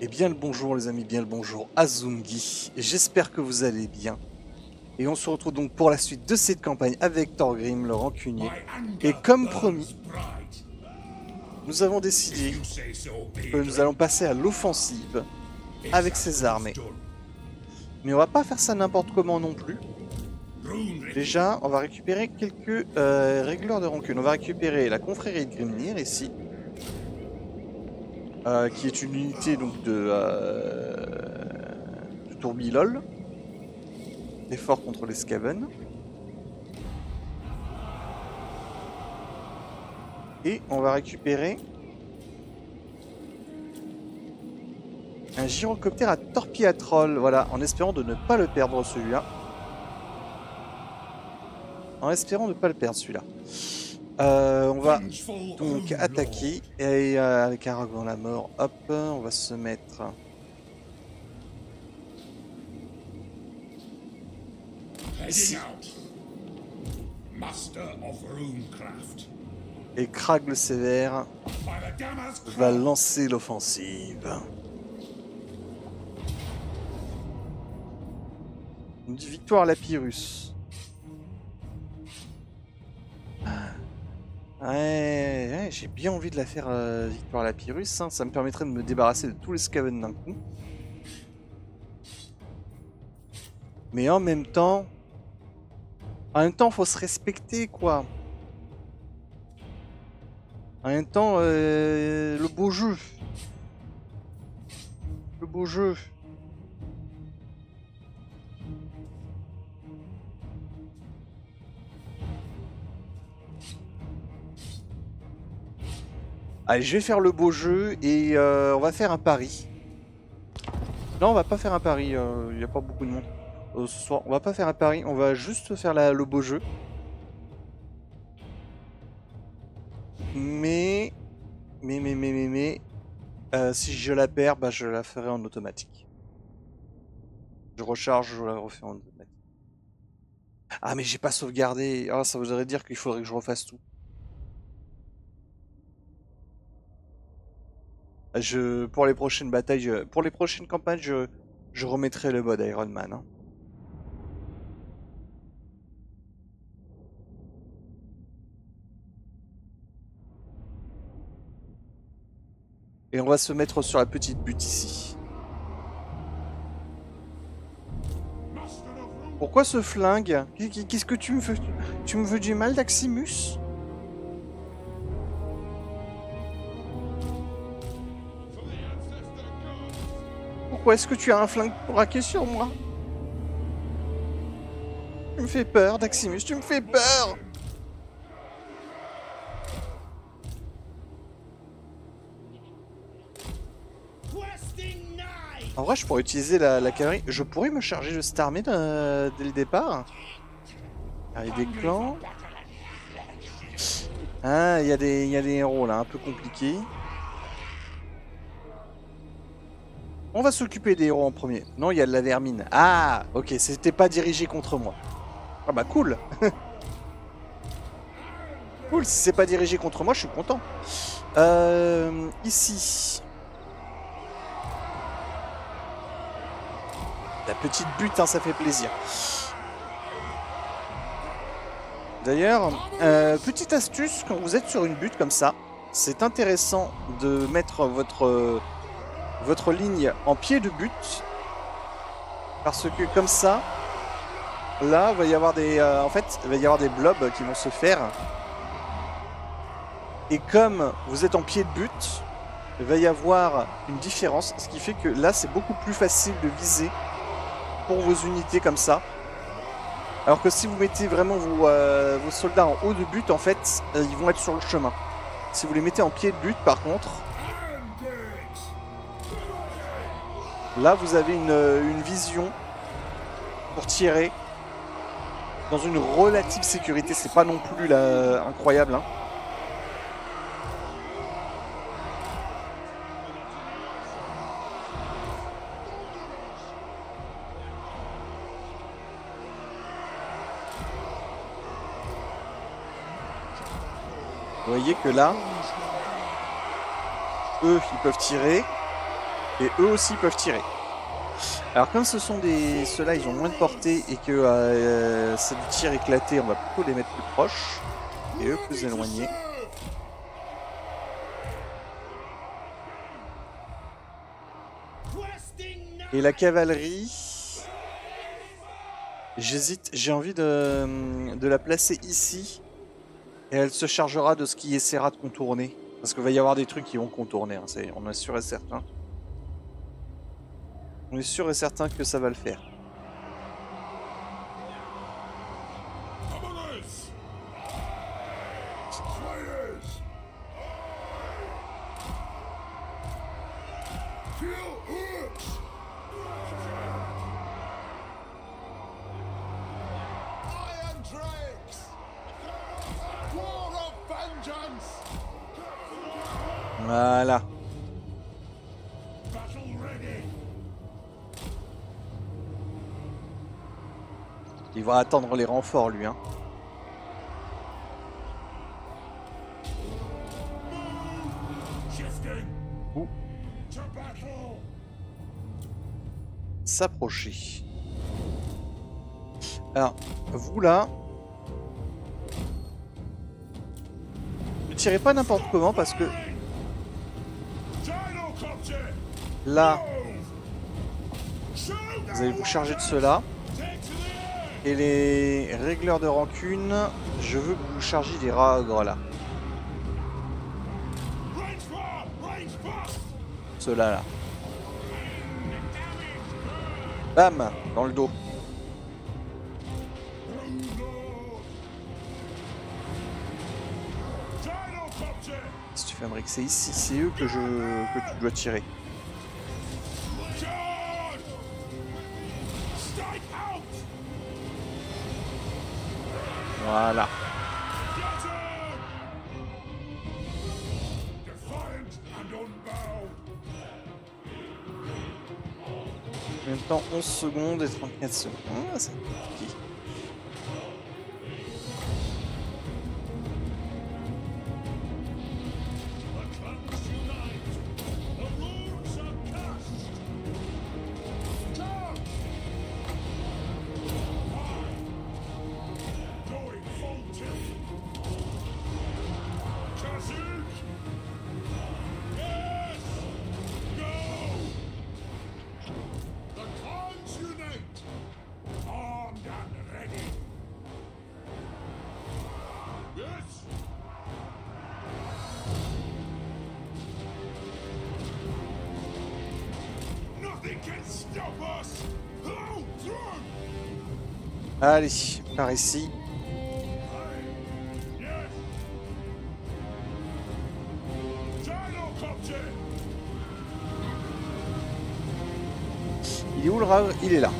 Et bien le bonjour les amis, bien le bonjour Azungi. J'espère que vous allez bien. Et on se retrouve donc pour la suite de cette campagne avec Thorgrim le rancunier. Et comme promis, nous avons décidé que nous allons passer à l'offensive avec ces armées. Mais on va pas faire ça n'importe comment non plus. Déjà, on va récupérer quelques régleurs de rancune. On va récupérer la confrérie de Grimnir ici. Qui est une unité donc de Tourbilol. Très fort contre les Skaven. Et on va récupérer un gyrocoptère à torpiatrol, voilà, en espérant de ne pas le perdre celui-là. En espérant de ne pas le perdre celui-là. On va donc attaquer et avec Aragorn la mort, hop, on va se mettre ici. Et Krag le Sévère va lancer l'offensive. Une victoire à la Pyrrhus. Ouais, j'ai bien envie de la faire victoire à la Pyrrhus, hein. Ça me permettrait de me débarrasser de tous les Skaven d'un coup. Mais en même temps, faut se respecter, quoi. En même temps, le beau jeu. Le beau jeu. Allez, je vais faire le beau jeu et on va faire un pari. Non, on va pas faire un pari, il n'y a pas beaucoup de monde ce soir. On va pas faire un pari, on va juste faire le beau jeu. Mais si je la perds, bah, je la ferai en automatique. Je recharge, je la refais en automatique. Ah, mais j'ai pas sauvegardé. Ah, ça voudrait dire qu'il faudrait que je refasse tout. Pour les prochaines batailles, pour les prochaines campagnes, je remettrai le mode Iron Man. Hein. Et on va se mettre sur la petite butte ici. Pourquoi ce flingue? Qu'est-ce que tu me veux? Tu me veux du mal, Daximus? Pourquoi est-ce que tu as un flingue braqué sur moi? Tu me fais peur, Daximus, tu me fais peur! En vrai, je pourrais utiliser la cavalerie. Je pourrais me charger de cette armée dès le départ. Ah, il y a des clans. Ah, il y a des héros là, un peu compliqués. On va s'occuper des héros en premier. Non, il y a de la vermine. Ah, ok, c'était pas dirigé contre moi. Ah bah cool. Cool, si c'est pas dirigé contre moi, je suis content. Ici. La petite butte, hein, ça fait plaisir. D'ailleurs, petite astuce, quand vous êtes sur une butte comme ça, c'est intéressant de mettre votre ligne en pied de butte. Parce que comme ça, là, il va y avoir des, en fait, il va y avoir des blobs qui vont se faire. Et comme vous êtes en pied de butte, il va y avoir une différence. Ce qui fait que là, c'est beaucoup plus facile de viser pour vos unités comme ça. Alors que si vous mettez vraiment vos soldats en haut de butte, en fait, ils vont être sur le chemin. Si vous les mettez en pied de butte, par contre, là, vous avez une vision pour tirer dans une relative sécurité. C'est pas non plus incroyable, hein. Vous voyez que là, eux, ils peuvent tirer. Et eux aussi peuvent tirer. Alors comme ce sont des... Ceux-là, ils ont moins de portée et que c'est du tir éclaté, on va plutôt les mettre plus proches. Et eux plus éloignés. Et la cavalerie... J'hésite, j'ai envie de la placer ici. Et elle se chargera de ce qui essaiera de contourner. Parce qu'il va y avoir des trucs qui vont contourner, hein, on est sûr et certain. On est sûr et certain que ça va le faire. Voilà. Il va attendre les renforts, lui, hein. S'approcher. Alors, vous là, ne tirez pas n'importe comment parce que là, vous allez vous charger de cela. Et les régleurs de rancune, je veux que vous chargiez des ragres là. Ceux-là là. Bam, dans le dos. Si tu fais un break, c'est ici, c'est eux que tu dois tirer. Voilà. En même temps, 11 secondes et 34 secondes. Ah, c'est compliqué. Allez, par ici. Il est où le rave? Il est là.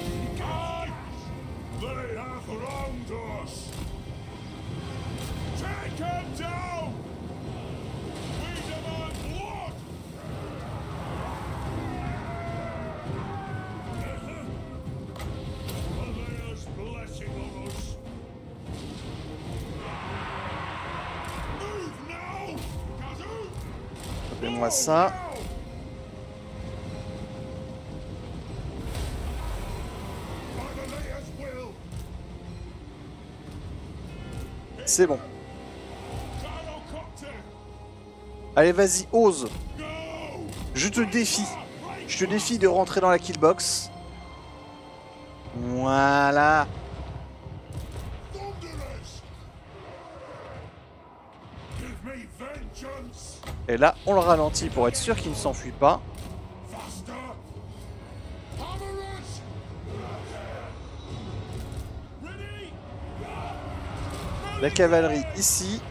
Fais-moi ça. C'est bon. Allez, vas-y, ose. Je te défie. Je te défie de rentrer dans la killbox. Voilà. Et là, on le ralentit pour être sûr qu'il ne s'enfuit pas. La cavalerie ici.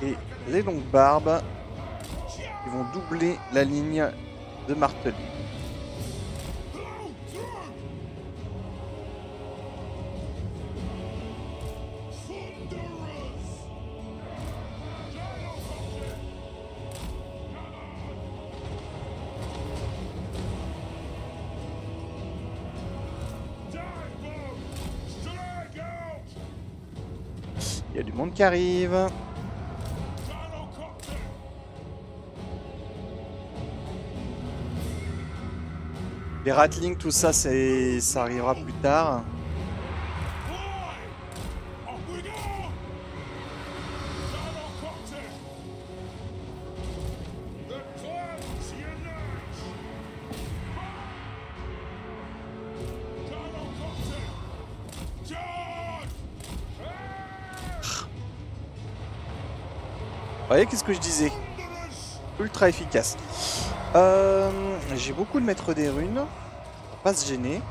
Et les longues barbes qui vont doubler la ligne de marteling. Il y a du monde qui arrive. Les ratlings, tout ça, ça arrivera plus tard. Vous voyez, qu'est-ce que je disais? Ultra efficace. J'ai beaucoup de maîtres des runes. On va pas se gêner.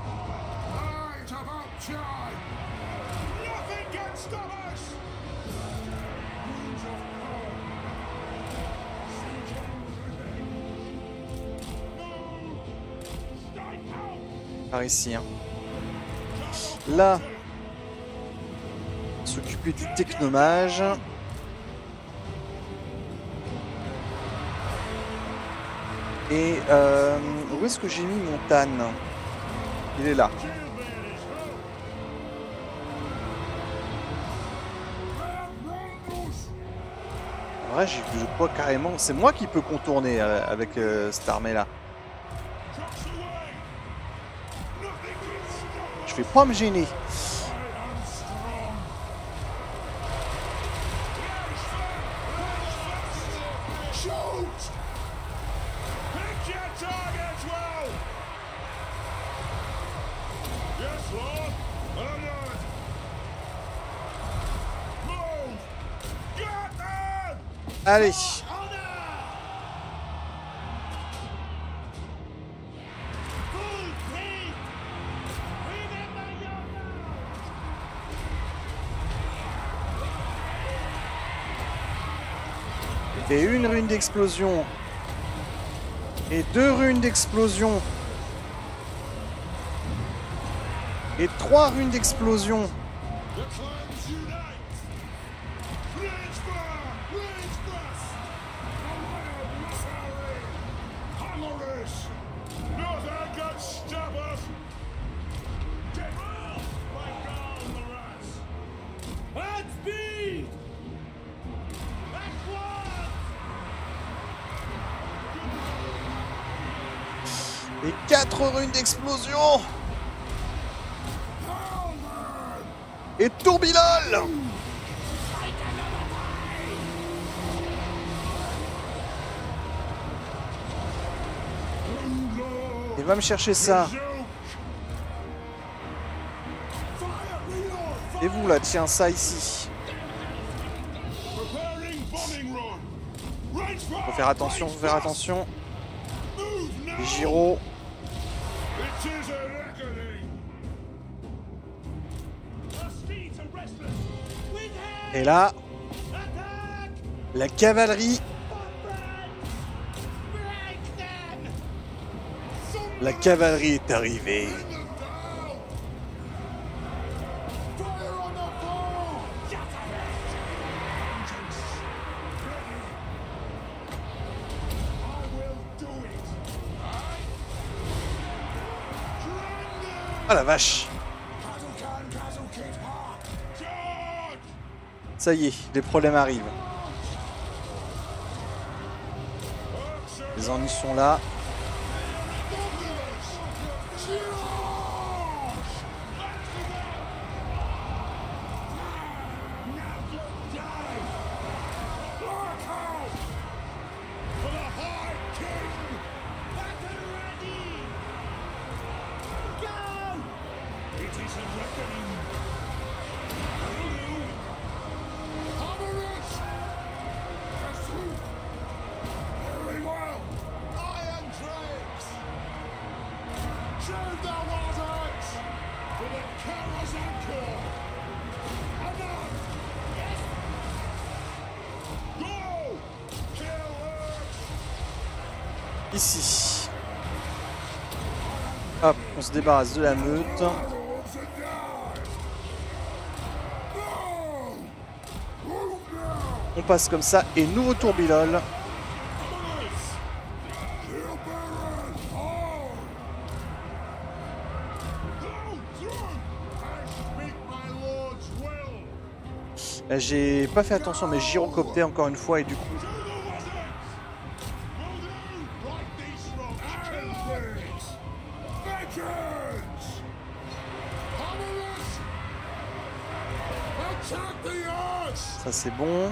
Par ici. Hein. Là, s'occuper du technomage. Et où est-ce que j'ai mis mon Tan? Il est là. En vrai, je crois carrément... C'est moi qui peux contourner avec cette armée-là. Je vais pas me gêner. Allez. Et une rune d'explosion. Et 2 runes d'explosion. Et 3 runes d'explosion. Et 4 runes d'explosion. Et Tourbilol. Et va me chercher ça. Et vous là, tiens ça ici. Faut faire attention, faut faire attention. Giro. Et là, la cavalerie. La cavalerie est arrivée. Ah la vache. Ça y est, les problèmes arrivent. Les ennuis sont là. Ici. Hop, on se débarrasse de la meute. On passe comme ça et nouveau Tourbilol. J'ai pas fait attention à mes gyrocoptères encore une fois et du coup... Ça c'est bon.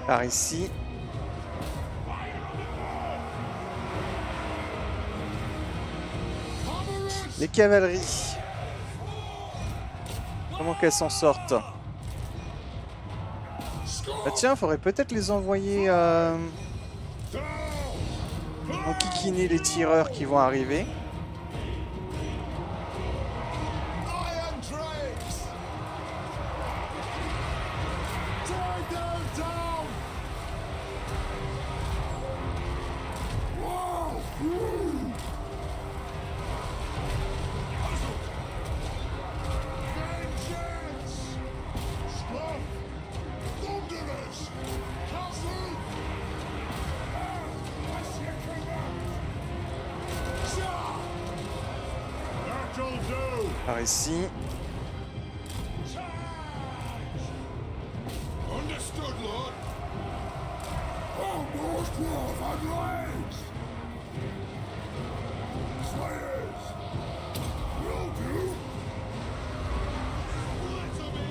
Par ici. Les cavaleries. Comment qu'elles s'en sortent? Bah tiens, faudrait peut-être les envoyer enquiquiner les tireurs qui vont arriver. Par ici.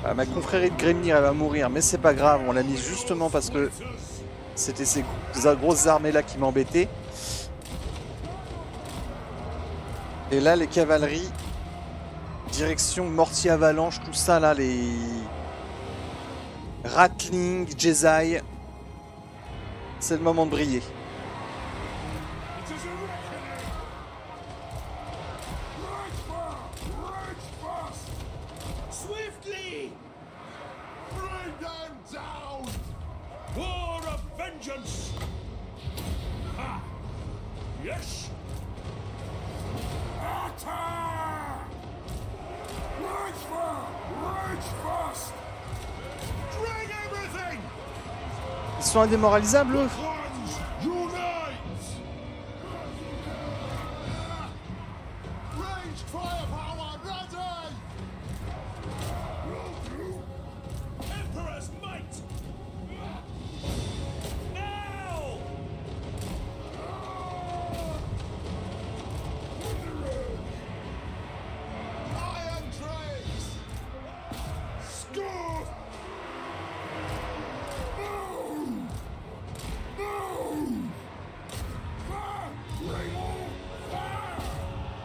Ah, ma confrérie de Grimnir elle va mourir, mais c'est pas grave, on l'a mis justement parce que c'était ces grosses armées là qui m'embêtaient. Et là les cavaleries, direction Mortier Avalanche, tout ça là, les Ratling, Jesai, c'est le moment de briller. Ils sont indémoralisables eux.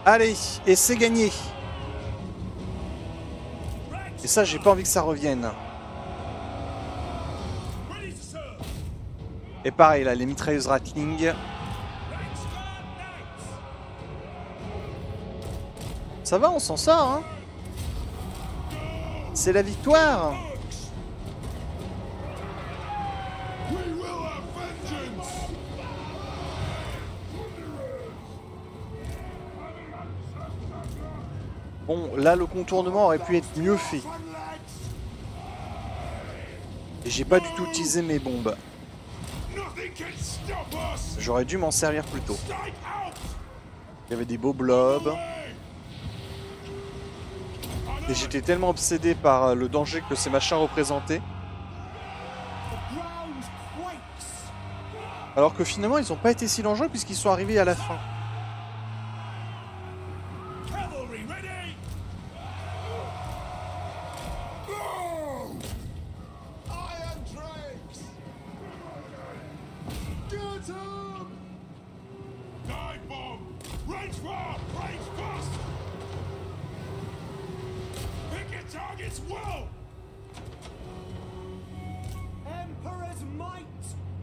Allez, et c'est gagné. Et ça, j'ai pas envie que ça revienne. Et pareil, là, les mitrailleuses Ratling. Ça va, on s'en sort, hein. C'est la victoire. Bon, là, le contournement aurait pu être mieux fait. Et j'ai pas du tout utilisé mes bombes. J'aurais dû m'en servir plus tôt. Il y avait des beaux blobs. Et j'étais tellement obsédé par le danger que ces machins représentaient. Alors que finalement, ils n'ont pas été si dangereux puisqu'ils sont arrivés à la fin.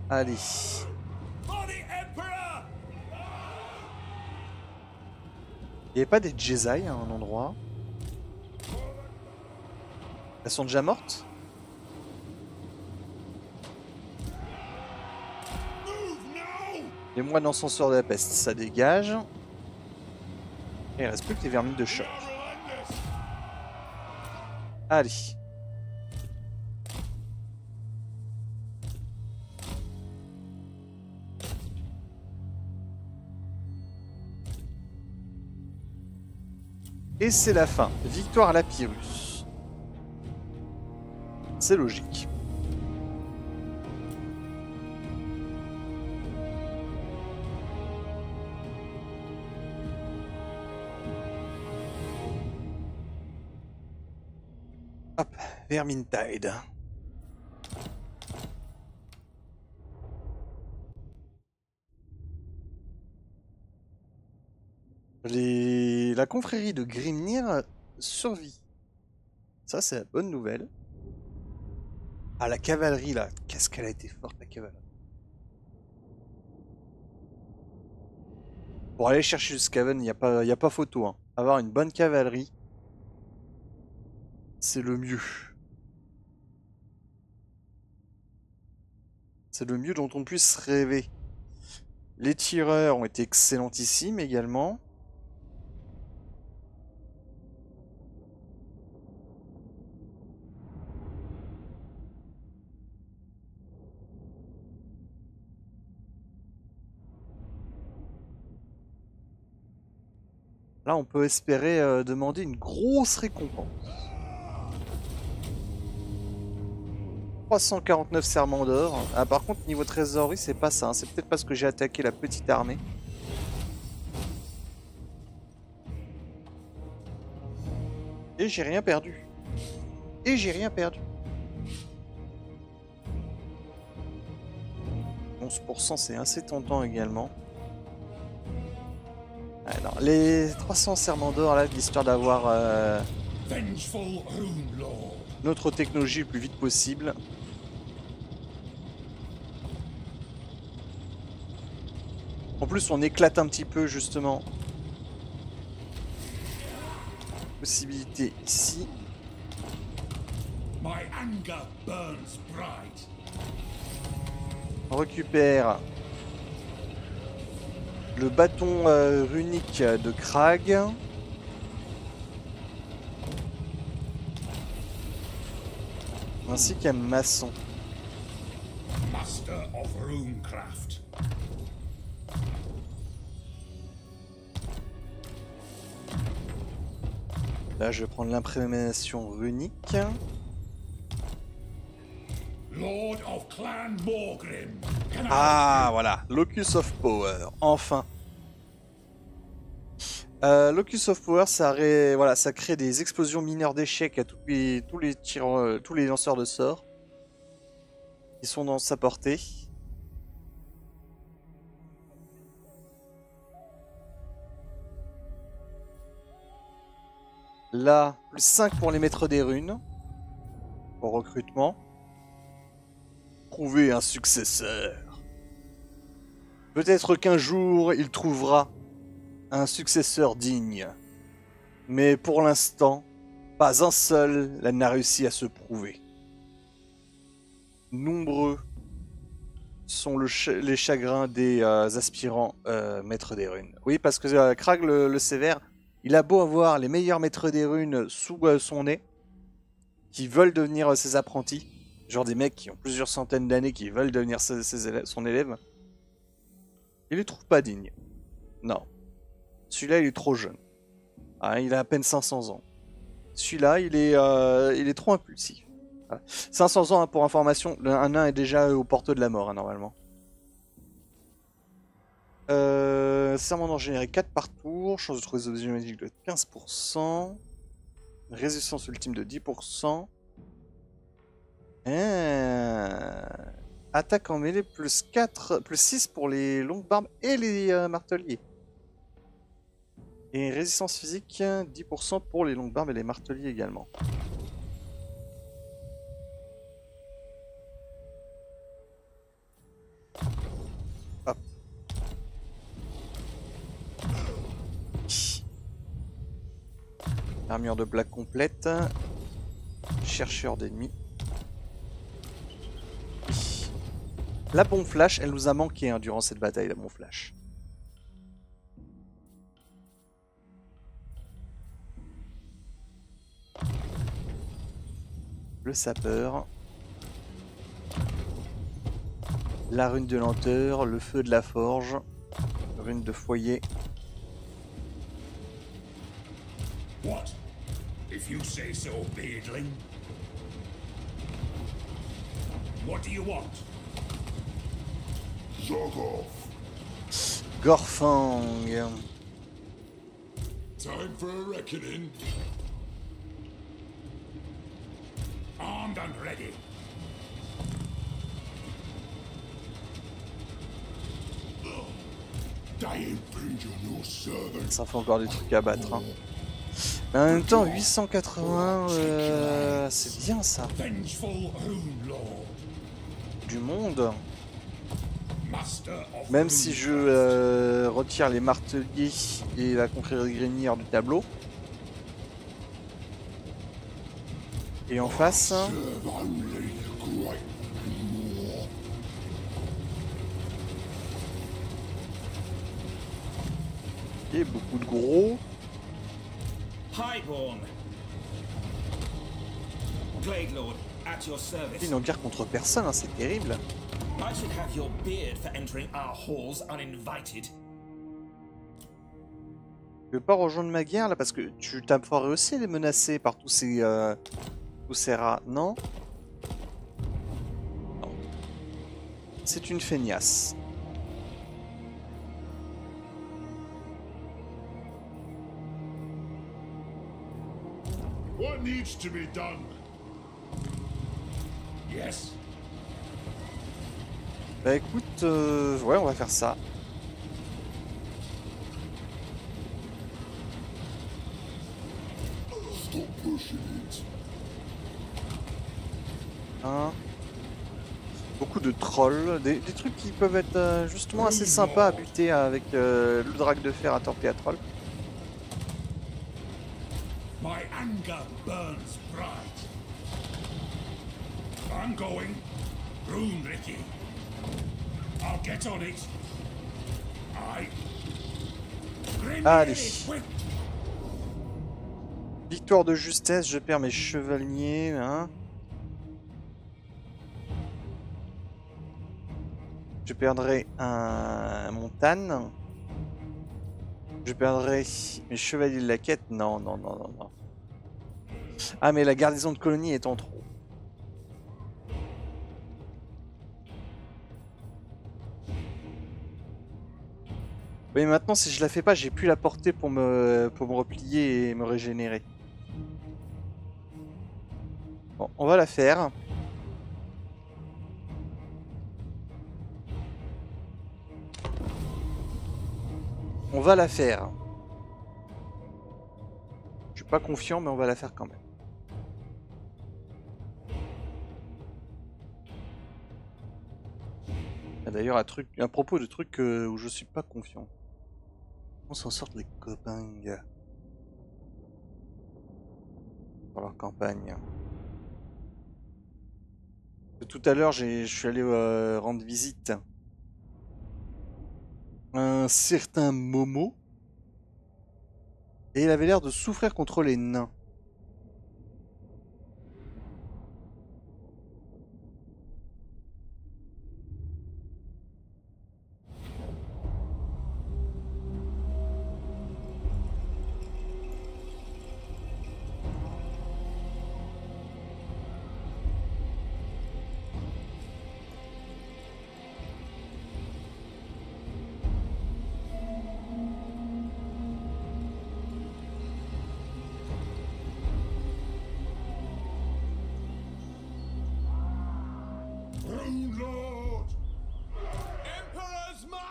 Allez. Il n'y avait pas des Jesai à un endroit. Elles sont déjà mortes? Les moines d'encenseur de la peste, ça dégage. Et il reste plus que les vermines de choc. Allez. Et c'est la fin. Victoire à la Pyrrhus. C'est logique. Hop, Vermintide. La confrérie de Grimnir survit. Ça, c'est la bonne nouvelle. Ah, la cavalerie, là. Qu'est-ce qu'elle a été forte, la cavalerie. Pour aller chercher le Skaven, il n'y a pas photo. Hein. Avoir une bonne cavalerie, c'est le mieux. C'est le mieux dont on puisse rêver. Les tireurs ont été excellentissimes également. Là, on peut espérer demander une grosse récompense. 349 serments d'or. Ah, par contre, niveau trésorerie, c'est pas ça. Hein. C'est peut-être parce que j'ai attaqué la petite armée. Et j'ai rien perdu. Et j'ai rien perdu. 11%, c'est assez tentant également. Alors, les 300 serments d'or, là, l'histoire d'avoir notre technologie le plus vite possible. En plus, on éclate un petit peu, justement. Possibilité ici. On récupère le bâton runique de Krag. Ainsi qu'un maçon. Master of Runecraft. Là, je vais prendre l'imprégnation runique. Lord of Clan Morgrim. Ah, voilà. Locus of Power. Enfin. Locus of Power, voilà, ça crée des explosions mineures d'échecs à tous les tireurs, tous les lanceurs de sorts qui sont dans sa portée. Là, plus 5 pour les maîtres des runes. Pour recrutement. Trouver un successeur. Peut-être qu'un jour, il trouvera un successeur digne. Mais pour l'instant, pas un seul n'a réussi à se prouver. Nombreux sont les chagrins des aspirants maîtres des runes. Oui, parce que Krag le sévère, il a beau avoir les meilleurs maîtres des runes sous son nez, qui veulent devenir ses apprentis, genre des mecs qui ont plusieurs centaines d'années qui veulent devenir son élève, il les trouve pas dignes. Non. Celui-là, il est trop jeune. Ah, il a à peine 500 ans. Celui-là, il est trop impulsif. Voilà. 500 ans, hein, pour information, un nain est déjà aux portes de la mort, hein, normalement. Serment d'en générer 4 par tour. Chance de trouver des objets magiques de 15%. Résistance ultime de 10%. Attaque en mêlée plus 4, plus 6 pour les longues barbes et les marteliers. Et résistance physique, 10% pour les longues barbes et les marteliers également. Hop. Armure de blague complète. Chercheur d'ennemis. La bombe flash, elle nous a manqué hein, durant cette bataille, la bombe flash. Le sapeur. La rune de lenteur, le feu de la forge. Rune de foyer. What? If you say so, beardling. What do you want? Zoggoth. Gorfang. Time for a reckoning. Armed and ready. Ça fait encore des trucs à battre. Hein. Mais en même temps, 880, c'est bien ça. Du monde. Même si je retire les marteliers et la confrérie grenière du tableau. Et en face... Et beaucoup de gros. Ils n'ont guère contre personne, hein, c'est terrible. Je veux pas rejoindre ma guerre là parce que tu t'as foiré aussi les menacer par tous ces rats, non? Non. C'est une feignasse. What needs to be done? Yes. Bah écoute, ouais, on va faire ça. Hein? Beaucoup de trolls, des trucs qui peuvent être justement assez sympas à buter avec le drague de fer à torpille à troll. My anger burns bright. I'm going. Rune Ricky. I'll get on it. Allez. Victoire de justesse, je perds mes chevaliers. Hein. Je perdrai un montagne. Je perdrai mes chevaliers de la quête. Non, non, non, non, non. Ah, mais la garnison de colonie est en trop. Mais maintenant, si je la fais pas, j'ai plus la portée pour me replier et me régénérer. Bon, on va la faire. On va la faire. Je suis pas confiant, mais on va la faire quand même. D'ailleurs, à propos de trucs où je suis pas confiant. On s'en sort les copains pour leur campagne. Tout à l'heure, je suis allé rendre visite à un certain Momo et il avait l'air de souffrir contre les nains.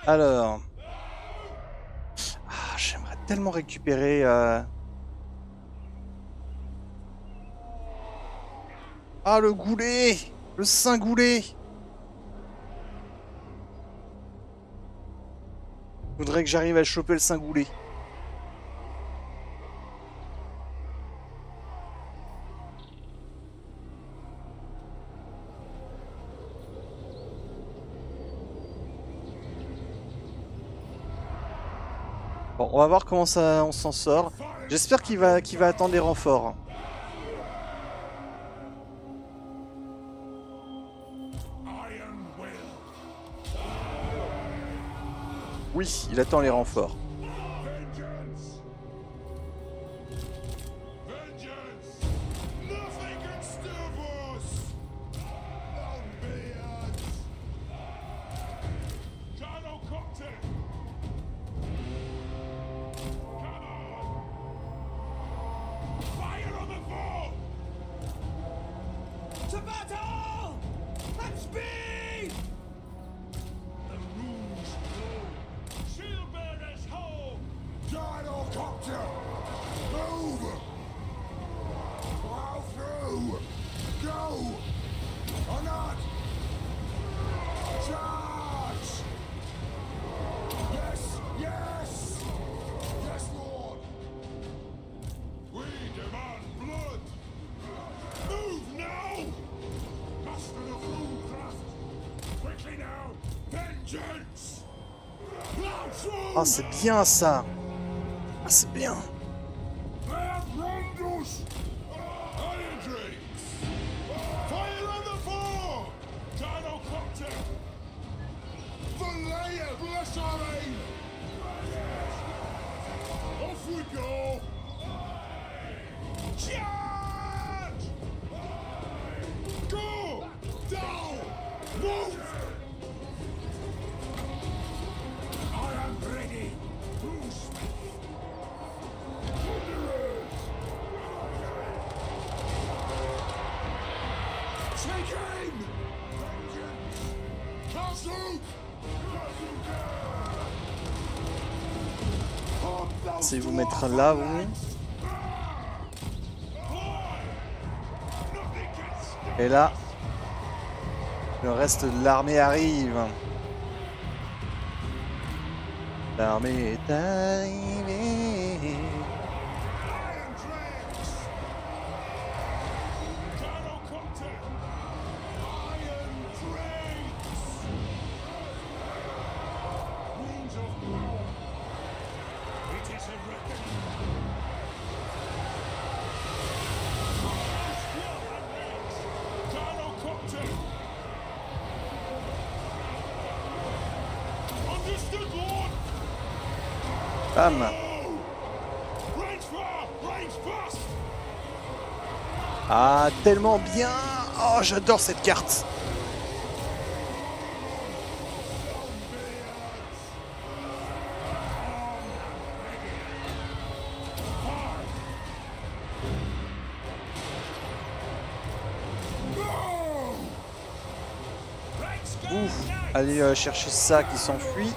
Alors, j'aimerais tellement récupérer. Ah, le goulet, le saint goulet. Faudrait que j'arrive à choper le saint goulet. Bon, on va voir comment ça, on s'en sort. J'espère qu'il va attendre des renforts. Oui, il attend les renforts. Ah, c'est bien ça. Ah, c'est bien. Off we go! Charge! Go! Down! Move! I am ready! Who's take aim! Castle! C'est vous mettre là, vous. Et là, le reste de l'armée arrive. L'armée est arrivée. Bam. Ah, tellement bien. Oh, j'adore cette carte. Ouf. Allez chercher ça qui s'enfuit.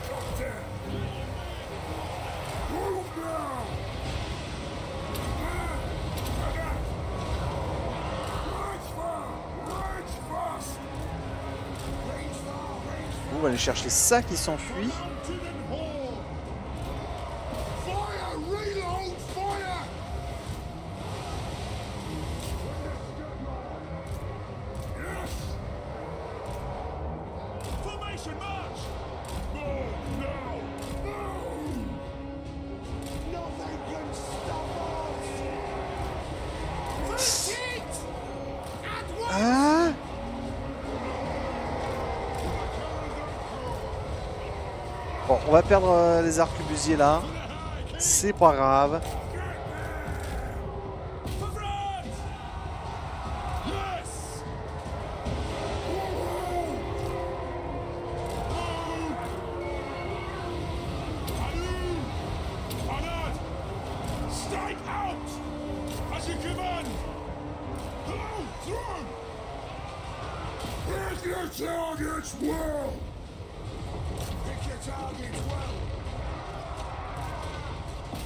On va aller chercher ça qui s'enfuit. Ah! Bon, on va perdre les arquebusiers là. C'est pas grave.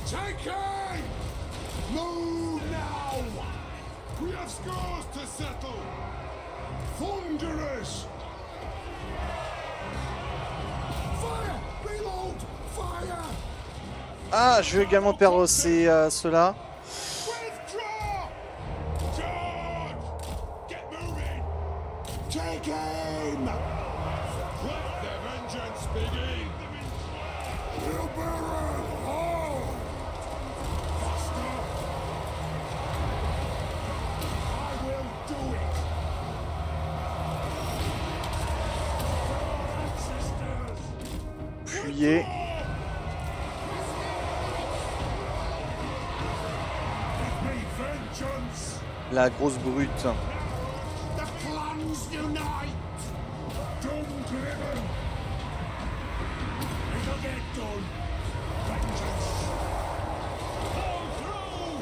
Take aim! Move now! We have scores to settle! Thunderous! Fire! Reload! Fire! Ah, je vais également perdre ceux-là. Withdraw! Charge! Get moving! Take aim! Let the vengeance begin! Baron! Hold! Faster! I will do it! Fuyez. La grosse brute. The clans unite! Doom-driven! It'll get done! Vengeance! Pull through!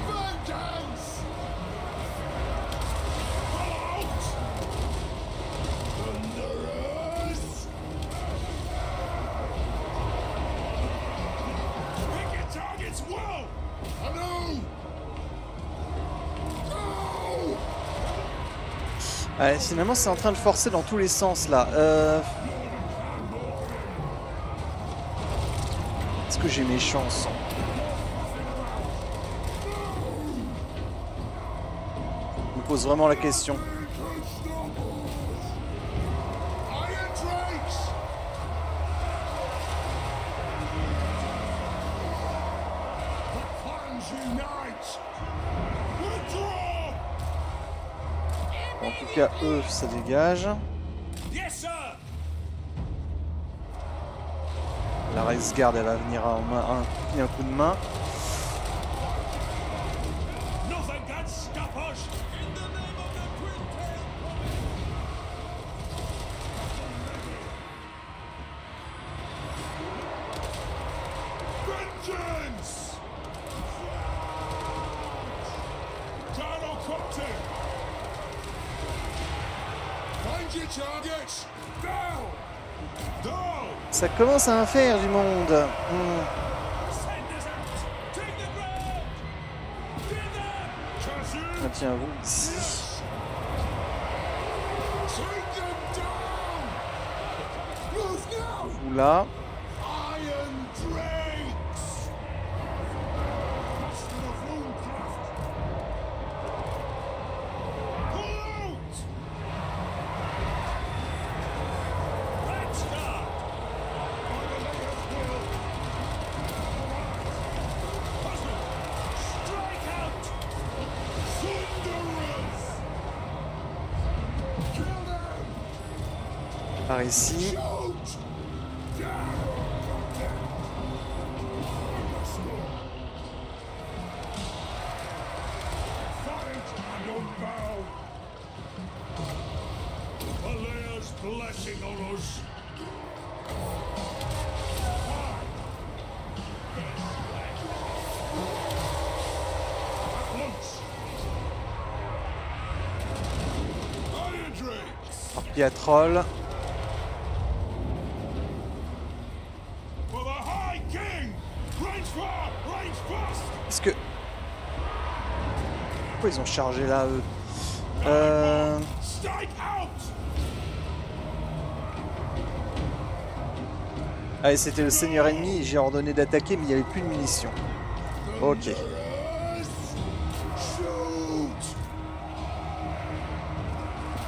Vengeance! Pull out! Thunderous! Pick your targets well! I know! Go! Ouais, finalement, c'est en train de forcer dans tous les sens là. Est-ce que j'ai mes chances? Je me pose vraiment la question. Iron Drakes! unite. Withdraw. En tout cas, eux, ça dégage. Yes, sir. La Race Guard, elle va venir un coup de main. Nothing can stop us. In the name of the Twin-Tailed Vengeance! Gyrocopter! Find your targets! Down! Down! Ça commence à en faire du monde. Send us out! Take the ground! Get them! Ah, tiens, vous ici. Take them down! Move now! Vous là. Iron Drakes! Master of Runecraft! Pull out! Red Star! By the Layer's will! Husband! Strike out! Thunderers! Kill them! Par ici. Shoot! Down! Fight and unbow! Alea's blessing on us! At once! Iron Drakes! Harpie à troll. For the High King! Range far! Range fast! Est-ce que... Pourquoi ils ont chargé là, eux Strike out! Allez, c'était le seigneur ennemi. J'ai ordonné d'attaquer, mais il n'y avait plus de munitions. Ok. Shoot!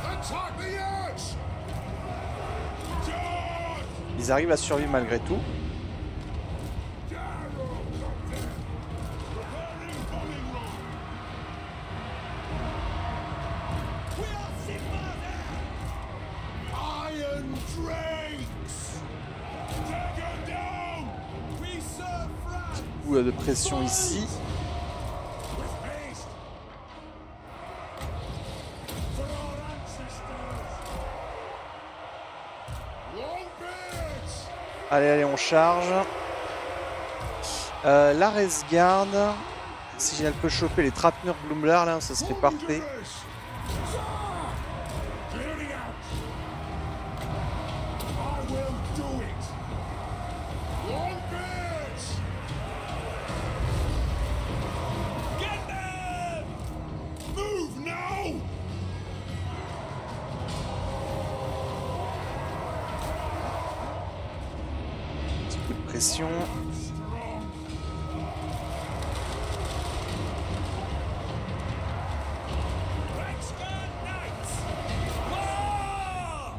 Attack the edge! Charge! Ils arrivent à survivre malgré tout. Preparing bombing run! We are Sigmar! Iron Drakes! Take her down! We serve France! Coup de pression ici. With haste! For our ancestors! Longbeards! Allez, allez, on charge. La Race Guard. Si elle peut choper les Trapnur Gloomlar, là, ça serait parfait. Clearing out! I will do it! Longbeards! Get them! Move now! Petit coup de pression. Strong! Rexguard Knights! War!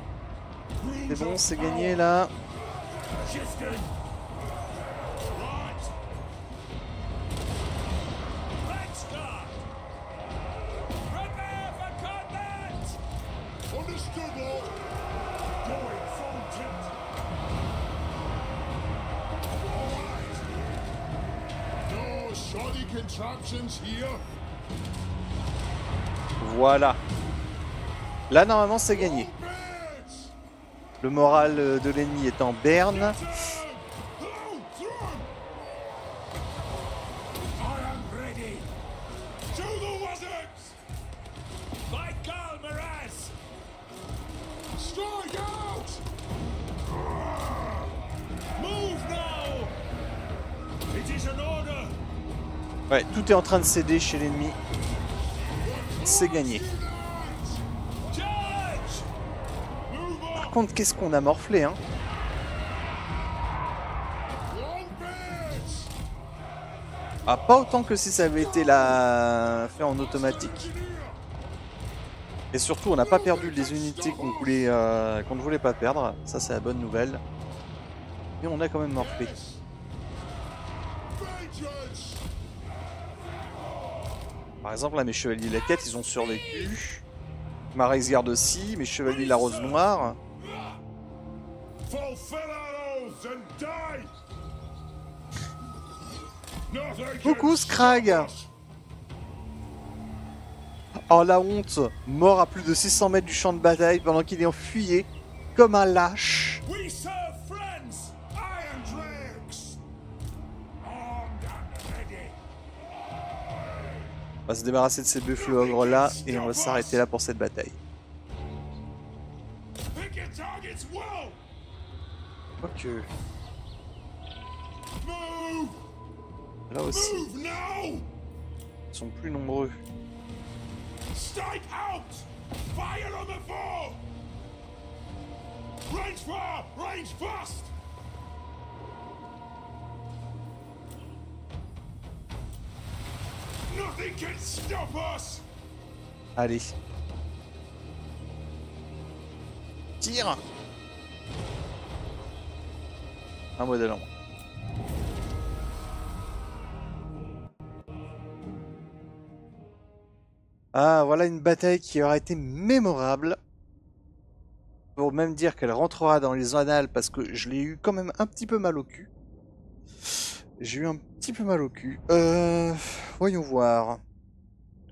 C'est bon, c'est gagné là. Shifting! Right! Rexguard! Prepare for combat! Understood, Lord! Going full tilt! Alright! No shoddy contraptions here! Voilà. Là, normalement, c'est gagné. Longbeards! Le moral de l'ennemi est en berne. Turn! Blow through! I am ready! To the wizards! By Galmaraz! Strike out! Move now! It is an order! Ouais, tout est en train de céder chez l'ennemi. C'est gagné. Charge! Move Par on! contre, qu'est-ce qu'on a morflé, hein? Longbeards! Ah, pas autant que si ça avait été fait en automatique. Et surtout, on n'a pas perdu les unités qu'on ne voulait pas perdre. Ça, c'est la bonne nouvelle. Mais on a quand même morflé. Vengeance! Par exemple, là, mes chevaliers de la quête, ils ont survécu. Ma Garde aussi, mes chevaliers de la Rose Noire. Fulfill our oaths and die! Nothing Coucou, can Scrag! stop us. Oh la honte! Mort à plus de 600 mètres du champ de bataille pendant qu'il est enfuyé comme un lâche. We serve friends! Iron Drakes! Armed and ready! On va se débarrasser de ces buffles ogres là et on va s'arrêter là pour cette bataille. Pick your targets well! Ok. Move! Là aussi, Move now! ils sont plus nombreux. Strike out! Fire on the foe! Range far! Range fast! Nothing can stop us! Allez. Tire! Un modèle en moins. Ah, voilà une bataille qui aura été mémorable. Pour même dire qu'elle rentrera dans les annales parce que je l'ai eu quand même un petit peu mal au cul. J'ai eu un petit peu mal au cul. Voyons voir.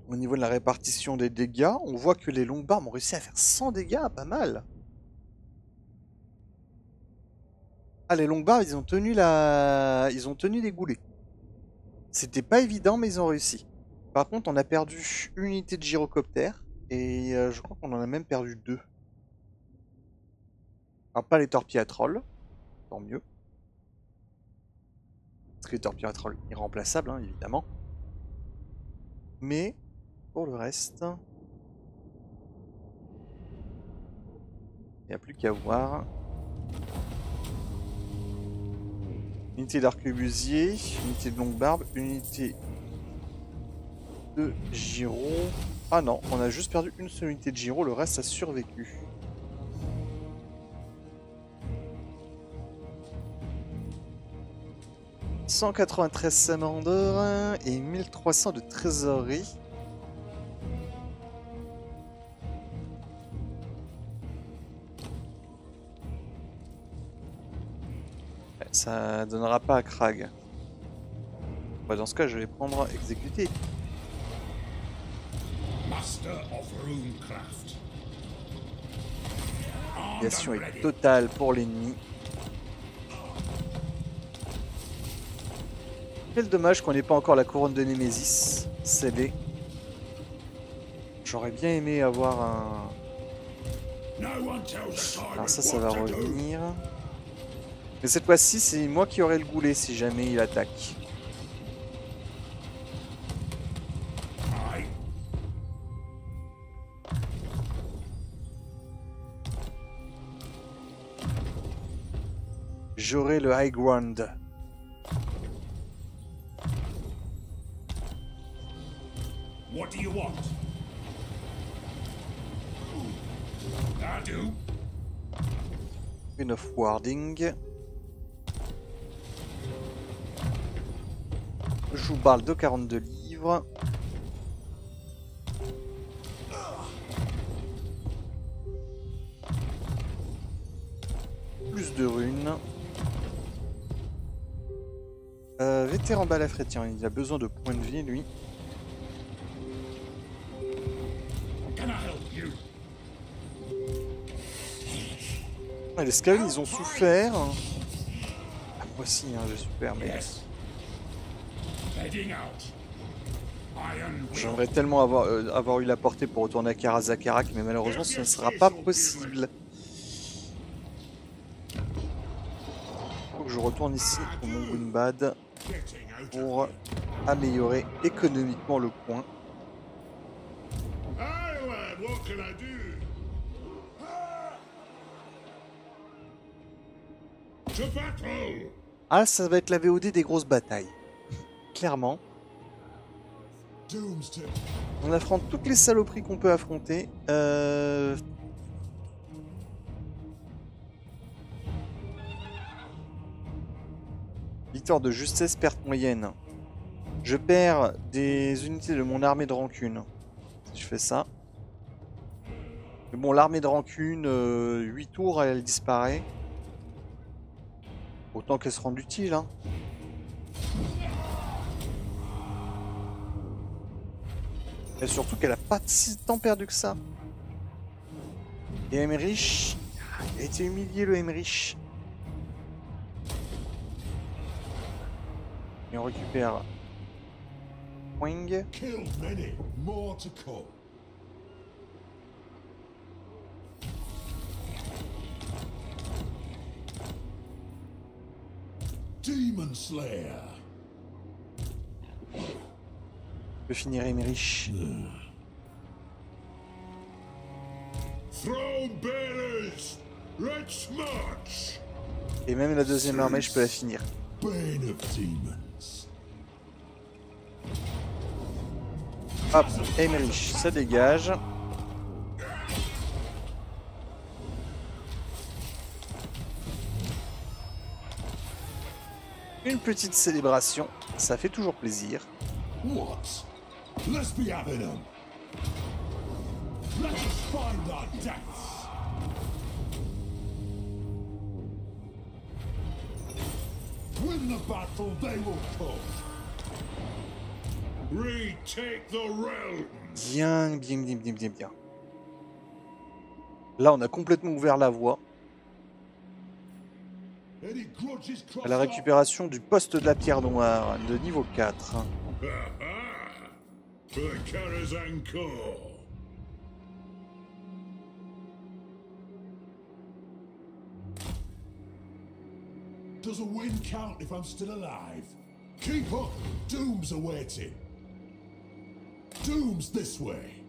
Au niveau de la répartition des dégâts, on voit que les Longbarbs ont réussi à faire 100 dégâts, pas mal. Ah, les Longbarbs, ils ont tenu les goulets. C'était pas évident, mais ils ont réussi. Par contre, on a perdu une unité de gyrocoptère et je crois qu'on en a même perdu 2. Alors, pas les torpilles à troll, tant mieux. Parce que les torpilles à troll irremplaçables, hein, évidemment. Mais pour le reste, il n'y a plus qu'à voir. Unité d'arquebusier, unité de longue barbe, unité de gyro. Ah non, on a juste perdu une seule unité de gyro, le reste a survécu. « 193 salamandres et 1300 de trésorerie. » Ça donnera pas à Crag. Bah dans ce cas, je vais prendre exécuter. Master of Runecraft. L'humiliation est totale pour l'ennemi. Quel dommage qu'on n'ait pas encore la couronne de Némésis scellée. J'aurais bien aimé avoir un... Alors ça va revenir. Mais cette fois-ci, c'est moi qui aurai le goulet si jamais il attaque. J'aurai le high ground. What do you want? I do. Une of warding. Joue balle de 42 livres. Plus de runes. Vétéran balafré, tiens, il a besoin de points de vie, lui. Can I help you? Ah, les Scalons, ils ont souffert. Ah, moi aussi, hein, j'ai souffert, mais... Yes. Heading out. Iron will. J'aimerais tellement avoir eu la portée pour retourner à Karazakarak, mais malheureusement, ce ne sera pas possible. Faut que je retourne ici au Mont Gunbad Getting out. pour améliorer économiquement le coin. Aye, lad, what can I do? To battle! Ah, ça va être la VOD des grosses batailles. Clairement. Doomsday. On affronte toutes les saloperies qu'on peut affronter. Victoire de justesse, perte moyenne. Je perds des unités de mon armée de rancune. Si je fais ça. Mais bon, l'armée de rancune, 8 tours, elle disparaît. Autant qu'elle se rende utile, hein. Et surtout qu'elle a pas si tant perdu que ça. Et Emmerich, il a été humilié le Emmerich. Et on récupère Wing. Killed many, more to come. Demon Slayer. Je peux finir Emmerich. Throne bearers, let's march. Et même la deuxième armée, je peux la finir. Bane of demons. Hop, Emmerich, ça dégage. Une petite célébration, ça fait toujours plaisir. What? Let's be having them. Let us find our deaths. Win the battle, they will come. Retake the realm. Bien, bien, bien, bien, bien, bien. Là, on a complètement ouvert la voie Any grudges à la récupération du poste de la pierre noire de niveau 4. For the Karazhan Corps. Does a win count if I'm still alive? Keep up! Doom's awaiting. Doom's this way.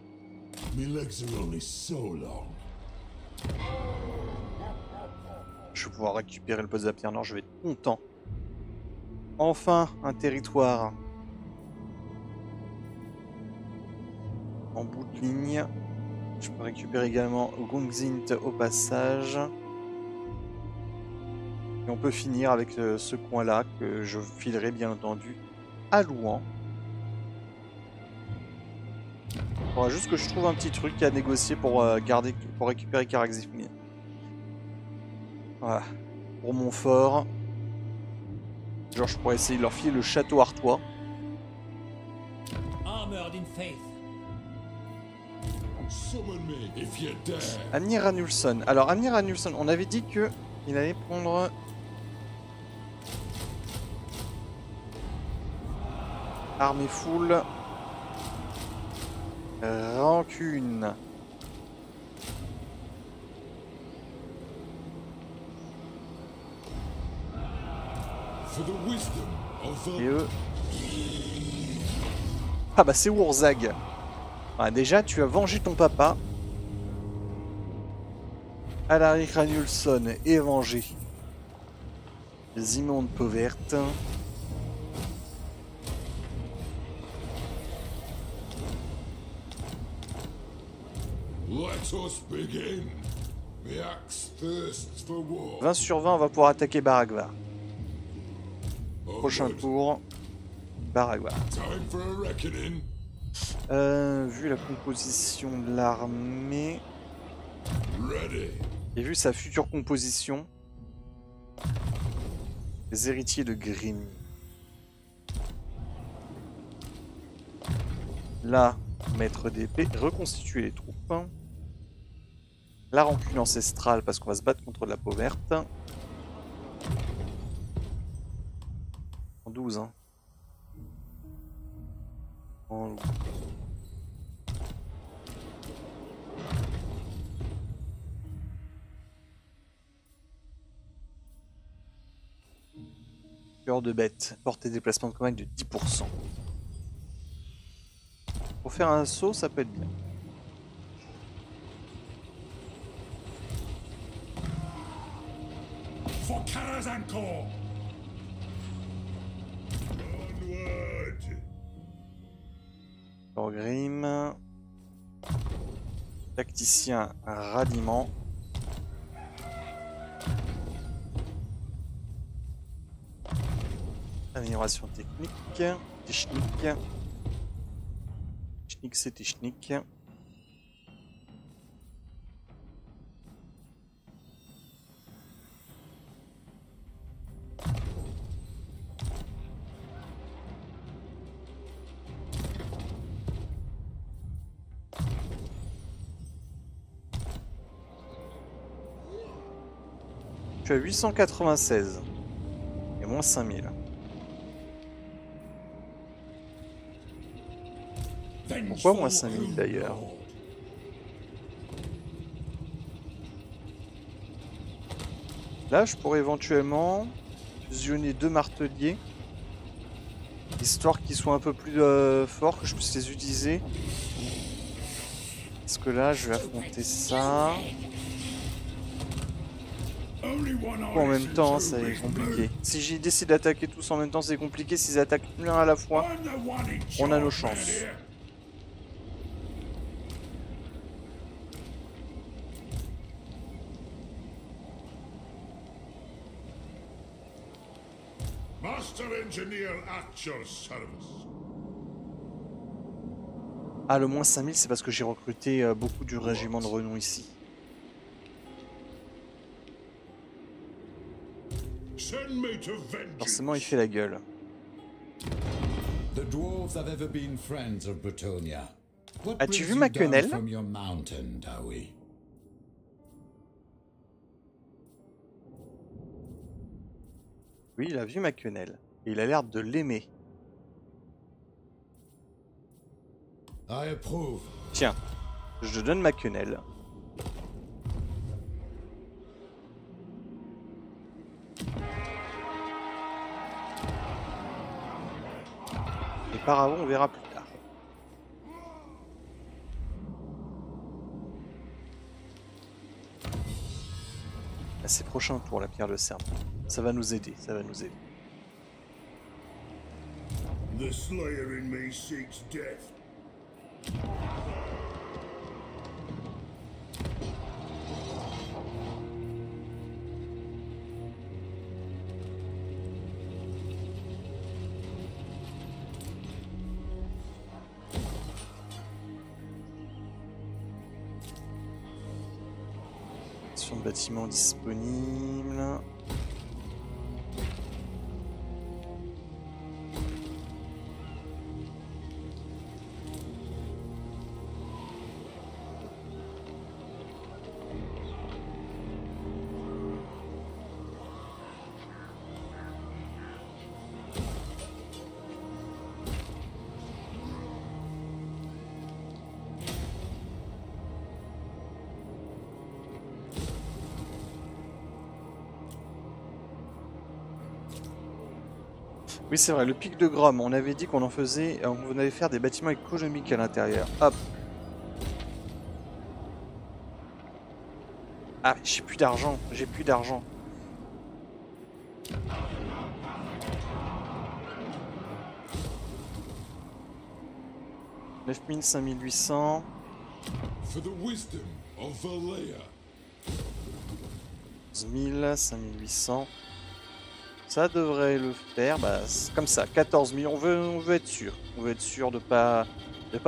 My legs are only so long. Je vais pouvoir récupérer le poste de la pierre noire, je vais être content. Enfin, un territoire en bout de ligne. Je peux récupérer également Gungzint au passage. Et on peut finir avec ce coin-là que je filerai bien entendu à Louan. Il faudra juste que je trouve un petit truc à négocier pour pour récupérer Karaxifmin. Voilà. Pour Montfort. Genre je pourrais essayer de leur filer le château Artois. Armored in faith. Summon me if you dare. Amnir Ranulfson. Alors Amnir Ranulfson, on avait dit que il allait prendre armée full. Rancune. For the wisdom of Et the... eux. Ah bah c'est Wurzag. Ah, déjà tu as vengé ton papa. Alaric Ranulfson est vengé. Les immondes peaux vertes. Let us begin. The axe thirsts for war. 20 sur 20, on va pouvoir attaquer Baragvar. Prochain Onward. tour, Baragvar. Time for a reckoning. Vu la composition de l'armée Ready. et vu sa future composition, les héritiers de Grimm. Là, maître d'épée, reconstituer les troupes. La rancune ancestrale parce qu'on va se battre contre la peau verte. En 12, hein. En... Cœur de bête, portée déplacement de campagne de 10%. Pour faire un saut, ça peut être bien. For Karazhan Corps. Onward. Thorgrim. Tacticien ralliement. Amélioration technique. Technique. Technique, c'est technique. Je suis à 896 et moins 5000. Pourquoi moins 5000 d'ailleurs? Là, je pourrais éventuellement fusionner 2 marteliers, histoire qu'ils soient un peu plus forts, que je puisse les utiliser. Parce que là, je vais affronter ça. En même temps, c'est compliqué. Si j'ai décidé d'attaquer tous en même temps, c'est compliqué. S'ils attaquent l'un à la fois, on a nos chances. Master Engineer at your service. Ah, le moins 5000, c'est parce que j'ai recruté beaucoup du régiment de renom ici. Send me to vengeance. Forcément, il fait la gueule. The dwarves have ever been friends of Bretonnia. What As-tu brings vu you ma down quenelle? from your mountain, Dowie? Oui, il a vu ma quenelle. Et il a l'air de l'aimer. I approve. Tiens, je donne ma quenelle. Et par avant, on verra plus tard. À ses prochains tours, la pierre de serment. Ça va nous aider, ça va nous aider. The slayer in me seeks death. Sur le bâtiment disponible. Oui, c'est vrai, le pic de Grom, on avait dit qu'on en faisait, on allait faire des bâtiments économiques à l'intérieur. Hop. Ah, j'ai plus d'argent, j'ai plus d'argent. « 9000, 5800. For the wisdom of Valea. 11 000, 5800. Ça devrait le faire, bah, comme ça, 14 000. On veut être sûr. On veut être sûr de pas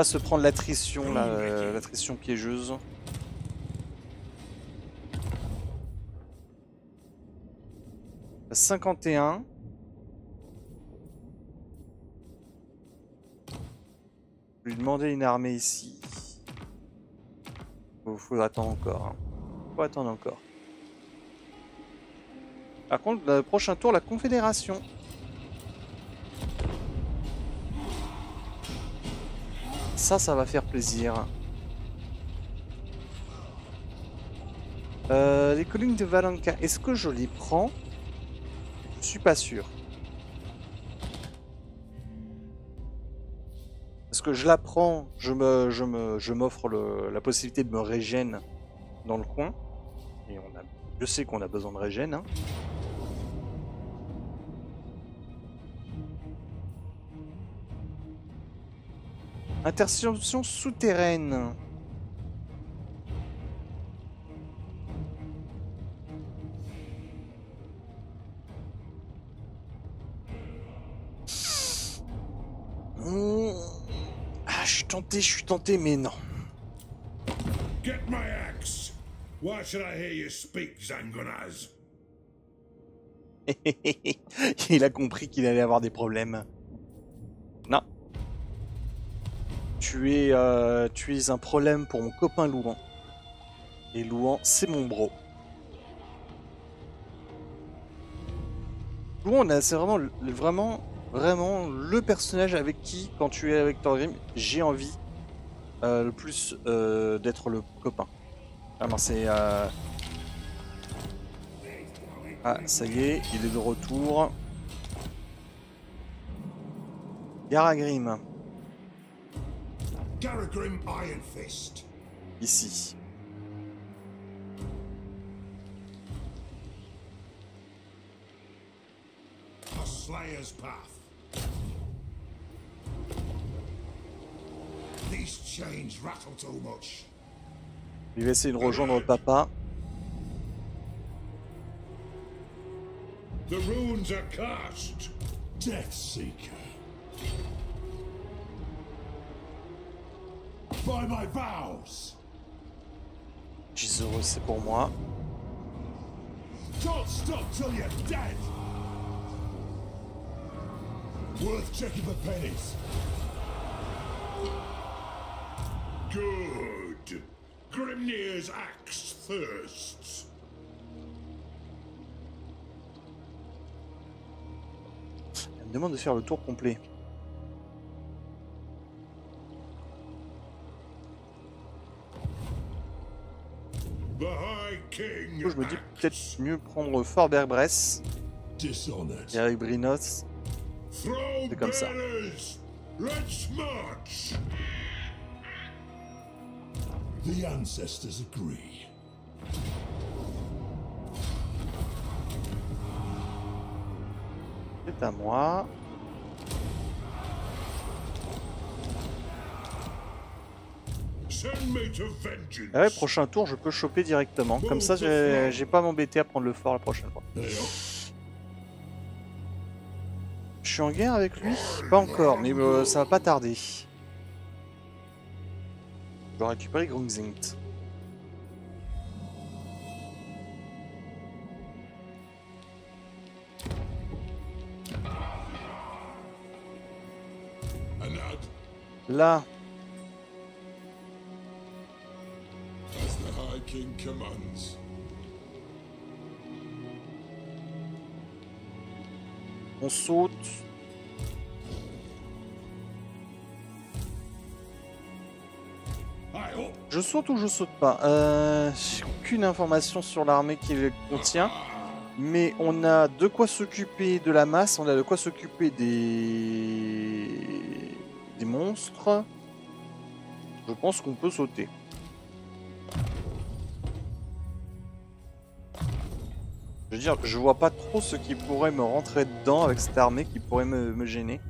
se prendre l'attrition, l'attrition piégeuse. « 51. Je vais lui demander une armée ici. Faut attendre encore. Hein. Faut attendre encore. Par contre, le prochain tour, la Confédération. Ça va faire plaisir. Les collines de Valenka, est-ce que je les prends? Je suis pas sûr. Parce que je la prends, je m'offre la possibilité de me régène dans le coin. Et je sais qu'on a besoin de régène. Hein. Interception souterraine. Ah, je suis tenté, mais non. Get my axe. Why should I hear you speak, Zangonaz? Il a compris qu'il allait avoir des problèmes. Non. Tu es un problème pour mon copain Louan. Et Louan, c'est mon bro. Louan, c'est vraiment le personnage avec qui, quand tu es avec Thorgrim, j'ai envie le plus d'être le copain. Vraiment, c'est... Ah, ça y est, il est de retour. Garagrim. Garagrim Iron Fist. Ici. A Slayer's Path. These chains rattle too much. Il va essayer de rejoindre papa. The runes are cast. Death Seeker. By my vows. Gisoro, c'est pour moi. Don't stop till you're dead. Worth checking the pennies. Good. Grimnir's axe thirsts. Elle me demande de faire le tour complet. The High King. Du coup, je me dis peut-être mieux prendre Fort Berbresse. Dishonored. Et avec Brinos. C'est comme ça. Let's march. The ancestors agree. C'est à moi. Send me to vengeance. Ah ouais, prochain tour, je peux choper directement. Comme ça, j'ai pas à m'embêter à prendre le fort la prochaine fois. Je suis en guerre avec lui? Pas encore, mais ça va pas tarder. Je dois récupérer Grungzingt. Là. As the High King commands. On saute. Je saute ou je saute pas? J'ai aucune information sur l'armée qui le contient. Mais on a de quoi s'occuper de la masse, on a de quoi s'occuper des monstres. Je pense qu'on peut sauter. Je veux dire, je vois pas trop ce qui pourrait me rentrer dedans avec cette armée qui pourrait me gêner.